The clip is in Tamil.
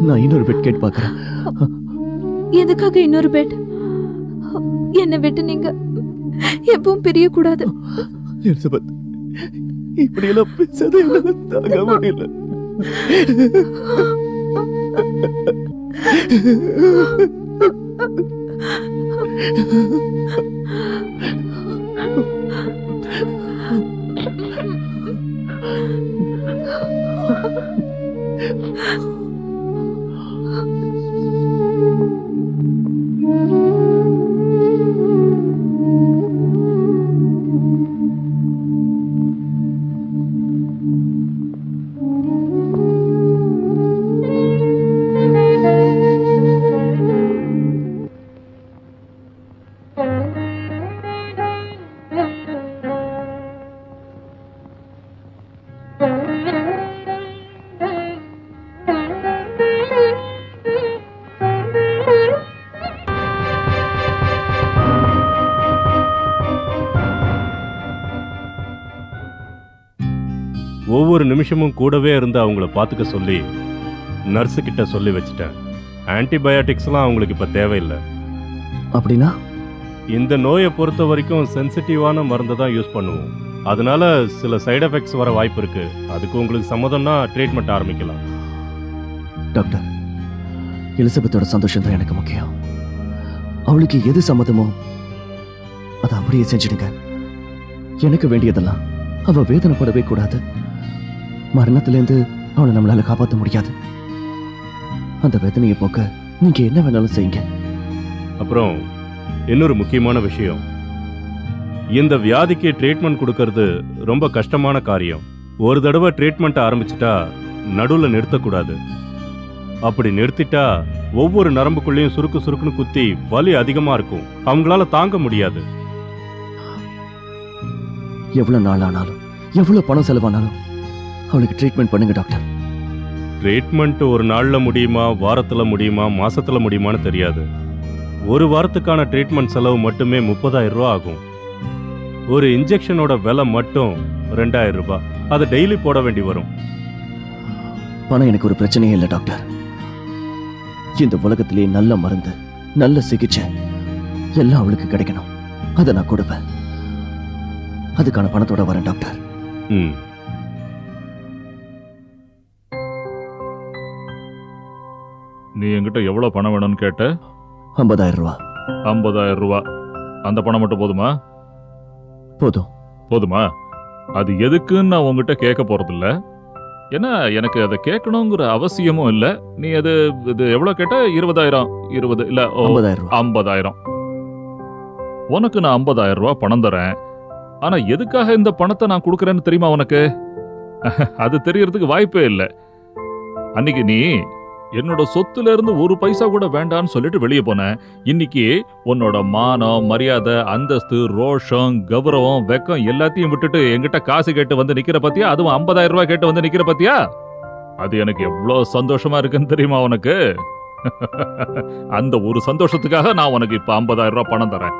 நான் இன்னொரு பெட் கேட்டு பார்க்கறேன். எதுக்காக இன்னொரு பெட்? என்னை விட்டு நீங்க எப்பவும் பிரிய கூடாது. எலிசபெத், இப்படி எல்லாம் பேசாத, என்னால தாங்க முடியல. ஒவ்வொரு நிமிஷமும் கூடவே இருந்து அவங்கள பார்த்துக்க சொல்லி நர்ஸு கிட்ட சொல்லி வச்சுட்டேன். ஆன்டிபயோட்டிக்ஸ்லாம் அவங்களுக்கு இப்போ தேவையில்லை. அப்படின்னா இந்த நோயை பொறுத்த வரைக்கும் சென்சிட்டிவான மருந்து தான் யூஸ் பண்ணுவோம். அதனால சில சைடு எஃபெக்ட்ஸ் வர வாய்ப்பு இருக்கு. அதுக்கு உங்களுக்கு சம்மதம்னா ட்ரீட்மெண்ட் ஆரம்பிக்கலாம். டாக்டர், எலிசபெத்தோட சந்தோஷம் தான் எனக்கு முக்கியம். அவளுக்கு எது சம்மதமோ அதை அப்படியே செஞ்சிடுங்க. எனக்கு வேண்டியதெல்லாம் அவ வேதனைப்படவே கூடாது. மரணத்திலேருந்து அவளை நம்மளால காப்பாற்ற முடியாது. அந்த வேதனையை போக்க நீங்க என்ன வேணாலும் செய்யுங்க. அப்புறம் இன்னொரு முக்கியமான விஷயம், இந்த வியாதிக்கு ட்ரீட்மெண்ட் கொடுக்கறது ரொம்ப கஷ்டமான காரியம். ஒரு தடவை ட்ரீட்மெண்ட் ஆரம்பிச்சிட்டா நடுவில் நிறுத்தக்கூடாது. அப்படி நிறுத்திட்டா ஒவ்வொரு நரம்புக்குள்ளேயும் சுருக்கு சுருக்குன்னு குத்தி வலி அதிகமா இருக்கும். அவங்களால தாங்க முடியாது. எவ்வளவு நாள் ஆனாலும் எவ்வளவு பணம் செலவானாலும் அவளுக்கு ட்ரீட்மெண்ட் பண்ணுங்க டாக்டர். ட்ரீட்மெண்ட் ஒரு நாள்ல முடியுமா, வாரத்துல முடியுமா, மாசத்துல முடியுமான்னு தெரியாது. ஒரு வாரத்துக்கான ட்ரீட்மெண்ட் செலவு மட்டுமே 30,000 ரூபாய் ஆகும். ஒரு இன்ஜெக்ஷனோட விலை மட்டும் 2,000 ரூபாய். அதை டெய்லி போட வேண்டி வரும். பணம் எனக்கு ஒரு பிரச்சனையே இல்லை டாக்டர். இந்த உலகத்திலேயே நல்ல மருந்து, நல்ல சிகிச்சை எல்லாம் அவளுக்கு கிடைக்கணும். அதை நான் கொடுப்பேன். அதுக்கான பணத்தோட வரேன் டாக்டர். நீ என்கிட்ட எவ்வளவு பணம் வேணும்னு கேட்ட? 50,000 ரூபாய். 50,000 ரூபாய். அந்த பணம் மட்டும் போதுமா? போதுமா? அது எதுக்குன்னு நான் உங்ககிட்ட கேட்க போறதில்ல. ஏன்னா எனக்கு அதை கேட்கணுங்கிற அவசியமும் இல்லை. நீ அது இது எவ்வளவு கேட்ட? 20,000. 20 இல்ல 50,000. உனக்கு நான் 50,000 ரூபாய் பணம் தரேன். ஆனா எதுக்காக இந்த பணத்தை நான் கொடுக்கறேன்னு தெரியுமா உனக்கு? அது தெரியறதுக்கு வாய்ப்பே இல்லை. அன்னைக்கு நீ என்னோட சொத்துல இருந்து ஒரு பைசா கூட வேண்டான்னு சொல்லிட்டு வெளியே போன. இன்னைக்கு உன்னோட மானம், மரியாதை, அந்தஸ்து, ரோஷம், கௌரவம், வெக்கம் எல்லாத்தையும் விட்டுட்டு என்கிட்ட காசு கேட்டு வந்து நிக்கிற பத்தியா? அதுவும் 50,000 ரூபாய் கேட்டு வந்து நிக்கிற பத்தியா? அது எனக்கு எவ்வளவு சந்தோஷமா இருக்குன்னு தெரியுமா உனக்கு? அந்த ஒரு சந்தோஷத்துக்காக நான் உனக்கு இப்ப 50,000 ரூபாய் பணம் தரேன்.